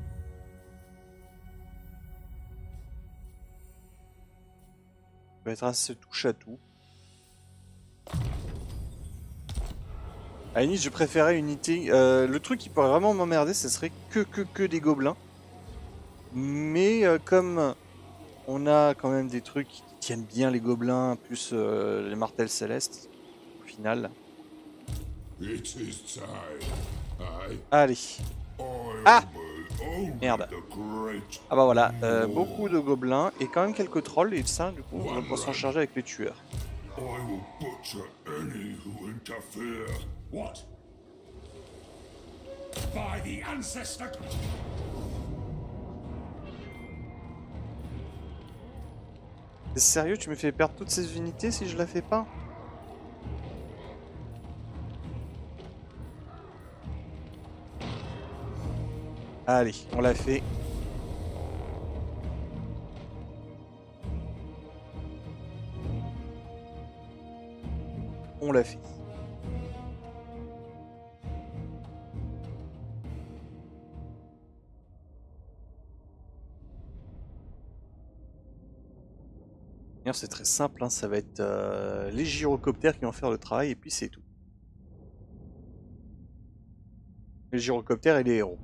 Ça va être assez touche à tout. À la limite, je préférais une unité. Le truc qui pourrait vraiment m'emmerder, ce serait que des gobelins. Mais comme on a quand même des trucs qui tiennent bien les gobelins, plus les martels célestes, au final. Allez. Ah! Merde. Ah bah voilà, beaucoup de gobelins et quand même quelques trolls, et ça, du coup, on va pouvoir s'en charger avec les tueurs. What? By the ancestor. T'es sérieux, tu me fais perdre toutes ces unités si je la fais pas? Allez, on l'a fait. On l'a fait. C'est très simple, hein, ça va être les gyrocoptères qui vont faire le travail et puis c'est tout. Les gyrocoptères et les héros.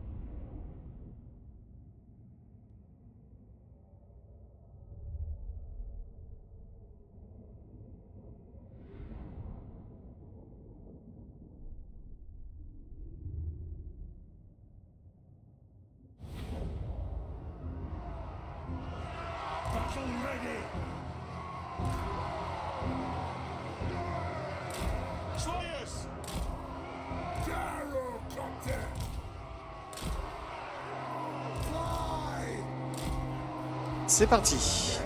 C'est parti.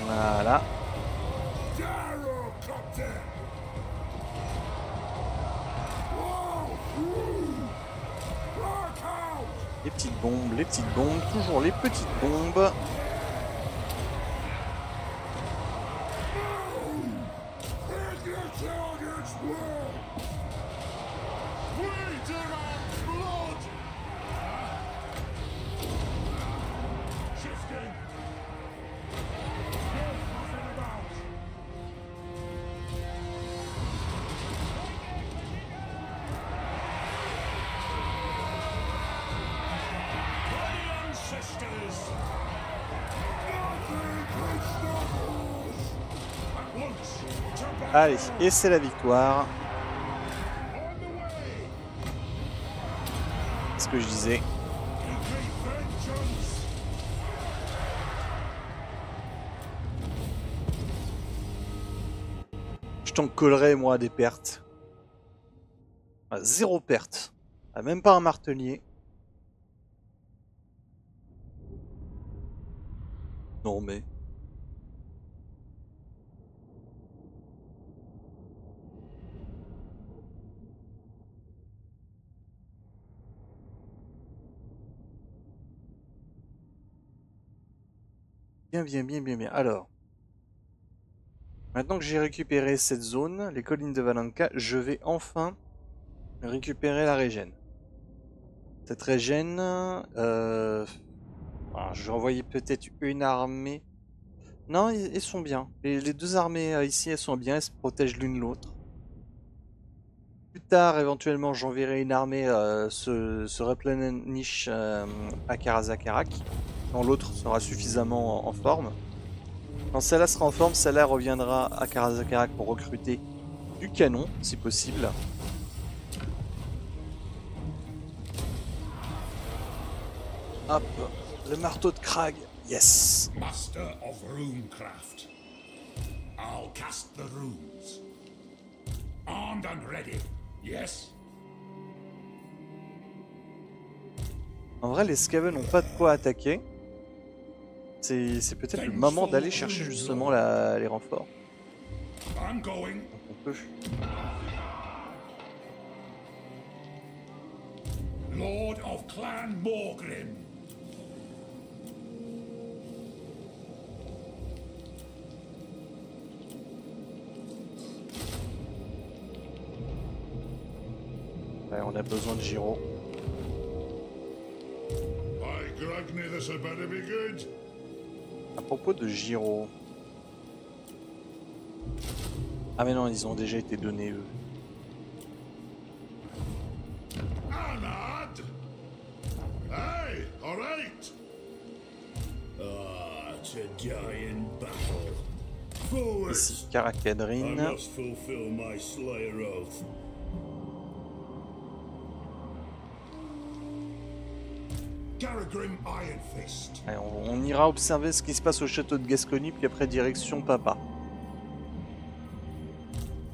Voilà. Les petites bombes, toujours les petites bombes. Allez, et c'est la victoire. C'est ce que je disais. Je t'en collerai, moi, des pertes. Ah, 0 perte. Ah, même pas un martelier. Non, mais... Bien. Alors, maintenant que j'ai récupéré cette zone, les collines de Valenka, je vais enfin récupérer la régène. Cette régène, alors, je vais envoyer peut-être une armée. Non, ils sont bien. Les deux armées ici, elles sont bien, elles se protègent l'une l'autre. Plus tard, éventuellement, j'enverrai une armée se replenish à Karazakarak. Quand l'autre sera suffisamment en forme. Quand celle-là sera en forme, celle-là reviendra à Karazakarak pour recruter du canon, si possible. Hop, le marteau de Krag, yes. Master of runecraft. I'll cast the runes. Armed and ready, yes? En vrai, les Skaven n'ont pas de quoi attaquer. C'est peut-être le moment d'aller chercher justement les renforts. I'm going. Donc on peut. Lord of Clan Morgrim. Ouais, on a besoin de Giro. By Gragny, this had better be good. À propos de Giro. Ah mais non, ils ont déjà été donnés eux. Anad! Hey, all right. Ah, to die in battle. Forward. Ici, I Karakadrin. must fulfill my Slayer oath. Garagrim Iron Fist. Allez, on ira observer ce qui se passe au château de Gascogne, puis après direction Papa.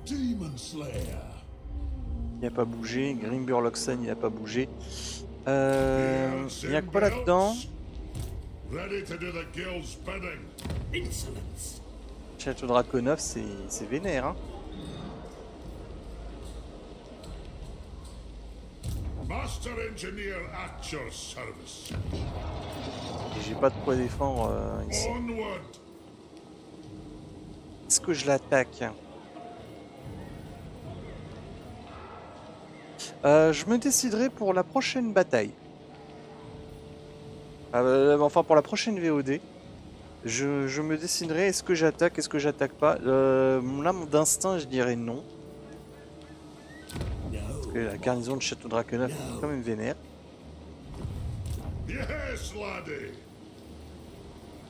Demon Slayer. Il n'a pas bougé. Grimburloxen, il n'a pas bougé. Il y a quoi là-dedans? Ready to do the guild's bidding. Insolence. Château Draconov, c'est vénère, hein. Master Engineer at your service. Et j'ai pas de quoi défendre ici. Onward! Est-ce que je l'attaque? Je me déciderai pour la prochaine bataille. Enfin, pour la prochaine VOD. Je me déciderai, est-ce que j'attaque, est-ce que j'attaque pas. Mon âme d'instinct, je dirais non. Parce que la garnison de Château Drakenhof est quand même vénère. Yes, laddie!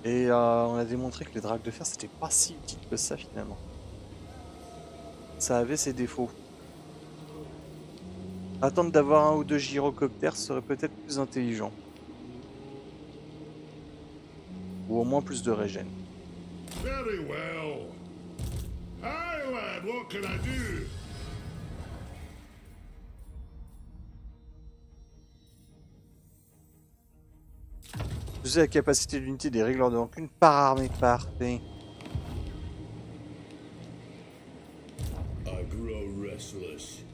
Et on a démontré que les dracs de fer, c'était pas si utile que ça finalement. Ça avait ses défauts. Attendre d'avoir un ou deux gyrocoptères serait peut-être plus intelligent. Ou au moins plus de régène. Very well. Aye, lad, what can I do? User la capacité d'unité des régleurs de rancune par armée. Parfait. I grow restless.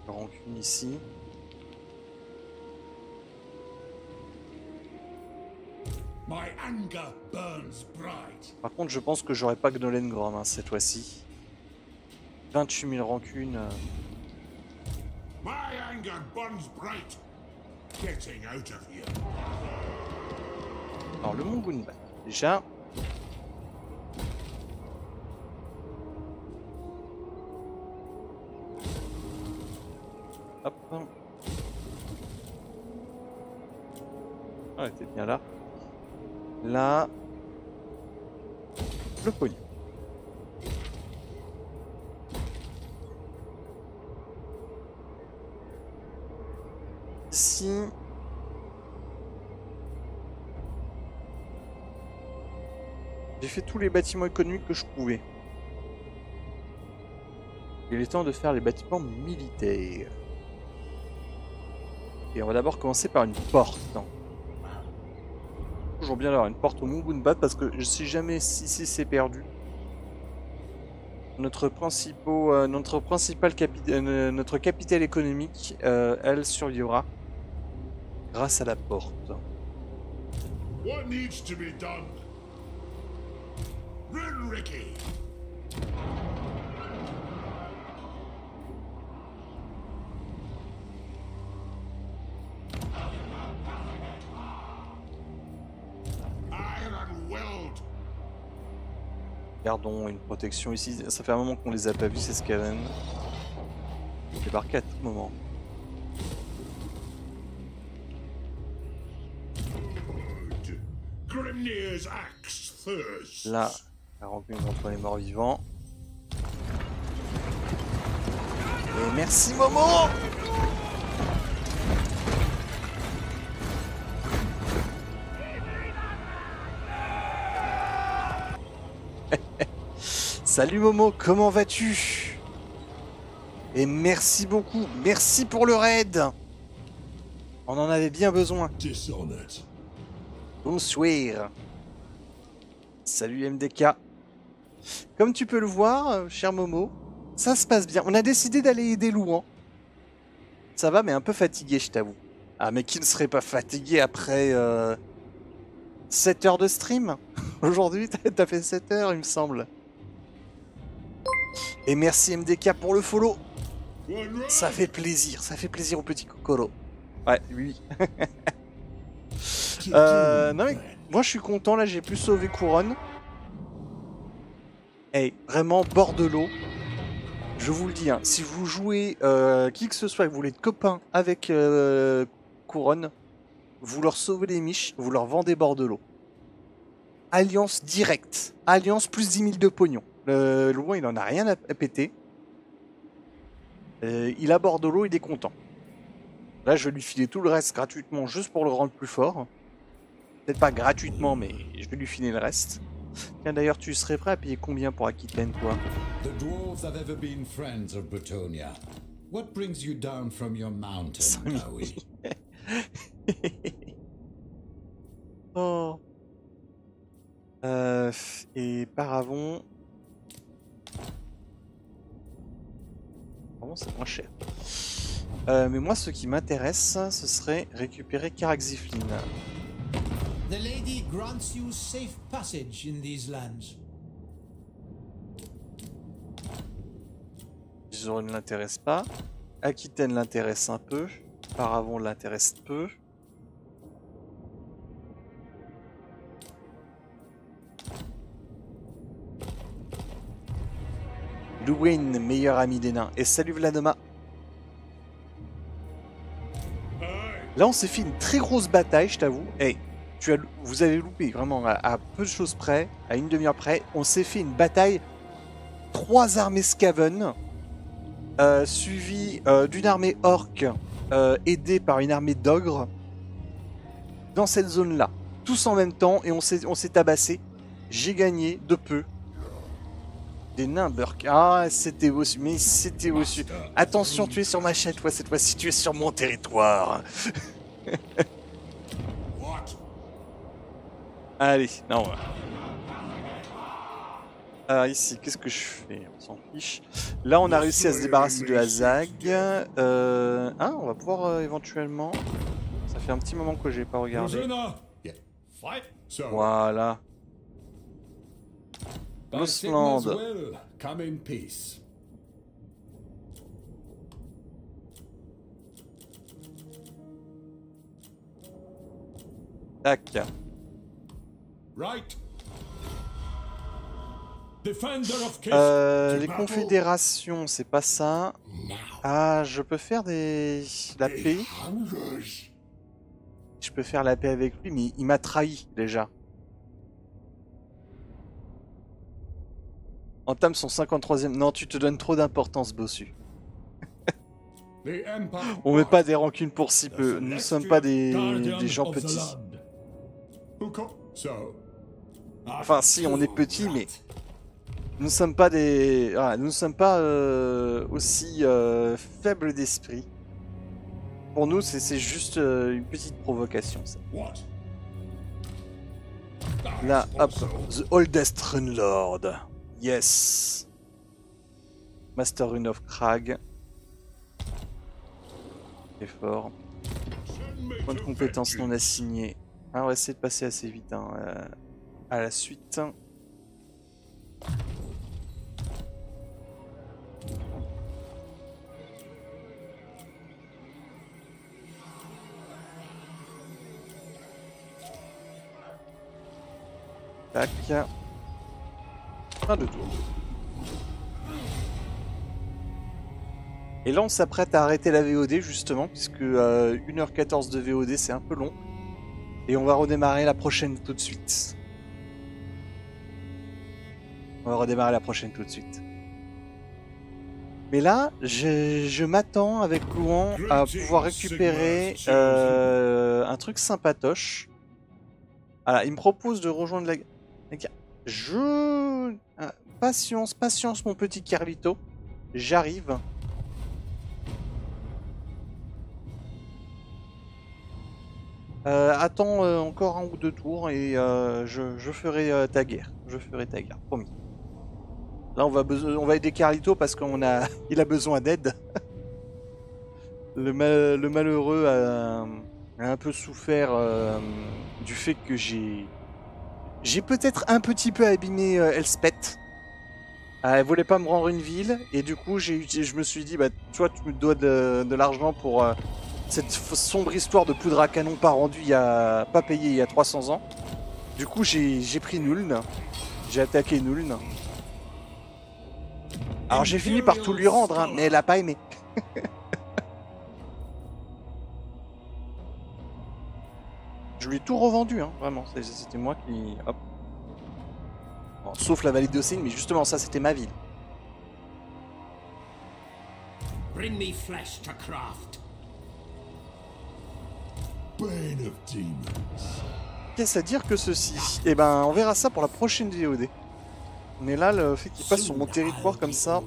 Rancune ici. My anger burns bright. Par contre, je pense que j'aurai pas Gnolengrom hein, cette fois-ci. 28 000 rancunes. My anger burns bright. Getting out of here. Alors, le Mont Gunbat. Déjà. Hop. Ah, elle était bien là. Là. Le pognon. Ici. J'ai fait tous les bâtiments économiques que je pouvais. Il est temps de faire les bâtiments militaires. Et on va d'abord commencer par une porte. Toujours bien d'avoir une porte au Mont Gunbat parce que si jamais ici c'est perdu, notre capitale économique, elle survivra grâce à la porte. What needs to be done? Rinricky! Iron Weld! Gardons une protection ici. Ça fait un moment qu'on les a pas vus, ces Skaven. Ils débarquent à tout moment. Good. Grimnir's axe thirsts. Là, la rancune contre les morts vivants. Et merci Momo! Salut Momo, comment vas-tu? Et merci beaucoup, merci pour le raid. On en avait bien besoin. Dishonored. Bonsoir. Salut MDK. Comme tu peux le voir, cher Momo, ça se passe bien. On a décidé d'aller aider Louan. Ça va, mais un peu fatigué, je t'avoue. Ah, mais qui ne serait pas fatigué après 7 heures de stream? Aujourd'hui, t'as fait 7 heures, il me semble. Et merci MDK pour le follow. Ça fait plaisir au petit Kokoro. Ouais, oui. Non mais, moi je suis content, là j'ai pu sauver Couronne. Hey, vraiment, bord de l'eau. Je vous le dis, hein, si vous jouez qui que ce soit et que vous voulez être copains avec Couronne, vous leur sauvez les miches, vous leur vendez bord de l'eau. Alliance directe. Alliance plus 10 000 de pognon. Le Louan, il en a rien à péter. Il a bord de l'eau, il est content. Là, je vais lui filer tout le reste gratuitement, juste pour le rendre plus fort. Peut-être pas gratuitement, mais je vais lui filer le reste. Tiens, d'ailleurs, tu serais prêt à payer combien pour Aquitaine, toi? The dwarves have ever been friends of Bretonia. What brings you down from your mountain, Maui? Oh. Et Paravon. Paravon, c'est moins cher. Mais moi, ce qui m'intéresse, ce serait récupérer Caraxifline. The lady grants you safe passage in these lands. Giron ne l'intéresse pas. Aquitaine l'intéresse un peu. Paravon l'intéresse peu. Luwin, meilleur ami des nains. Et salut Vladoma. Là, on s'est fait une très grosse bataille, je t'avoue. Hey, vous avez loupé, vraiment, à peu de choses près, à une demi-heure près. On s'est fait une bataille. 3 armées Skaven, suivies d'une armée orque, aidée par une armée d'ogres, dans cette zone-là. Tous en même temps, et on s'est tabassé. J'ai gagné de peu. Des nains Burk. Ah, c'était au-dessus. Mais c'était au-dessus. Attention, tu es sur ma chaîne, toi, cette fois-ci, tu es sur mon territoire. Allez, non. Alors ici, qu'est-ce que je fais? On s'en fiche. Là, on a réussi à se débarrasser de Azag. On va pouvoir éventuellement... Ça fait un petit moment que j'ai pas regardé. Voilà. Losland. Come in peace. Tac. Right. Les confédérations, c'est pas ça. Ah, je peux faire la paix. Je peux faire la paix avec lui, mais il m'a trahi déjà. Entame son 53e. Non, tu te donnes trop d'importance, bossu. On met pas des rancunes pour si peu. Nous ne sommes pas des gens petits. Enfin, si, on est petits, mais nous ne sommes pas des. Ah, nous ne sommes pas aussi faibles d'esprit. Pour nous, c'est juste une petite provocation, ça. Là, hop, The Oldest Runelord. Yes. Master Rune of Krag. C'est fort. Point de compétences non assignées. Ah, on va essayer de passer assez vite hein, à la suite. Tac. Fin de tour. Et là on s'apprête à arrêter la VOD justement, puisque 1h14 de VOD c'est un peu long. Et on va redémarrer la prochaine tout de suite. On va redémarrer la prochaine tout de suite. Mais là, je m'attends avec Louan à pouvoir récupérer un truc sympatoche. Voilà, il me propose de rejoindre la... Patience, patience mon petit Carlito. J'arrive. Attends encore 1 ou 2 tours et je ferai ta guerre. Je ferai ta guerre, promis. Là on va aider Carlito parce il a besoin d'aide. Le malheureux a un peu souffert du fait que j'ai peut-être un petit peu abîmé Elspeth. Elle voulait pas me rendre une ville et du coup je me suis dit bah toi tu me dois de l'argent pour cette sombre histoire de poudre à canon pas rendue pas payée il y a 300 ans. Du coup j'ai pris Nuln, j'ai attaqué Nuln. Alors j'ai fini par tout lui rendre hein, mais elle a pas aimé. Je lui ai tout revendu hein, vraiment, c'était moi qui... Hop. Bon, sauf la vallée d'Océane, mais justement ça c'était ma ville. Bring me flesh to craft. Bane of demons. Qu'est-ce à dire que ceci? Eh ben on verra ça pour la prochaine VOD. Mais là le fait qu'il passe sur mon territoire comme ça,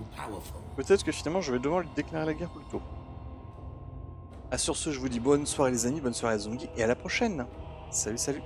peut-être que finalement je vais devoir lui déclarer la guerre plus tôt. Ah, sur ce je vous dis bonne soirée les amis, bonne soirée à Zongi et à la prochaine. Salut salut.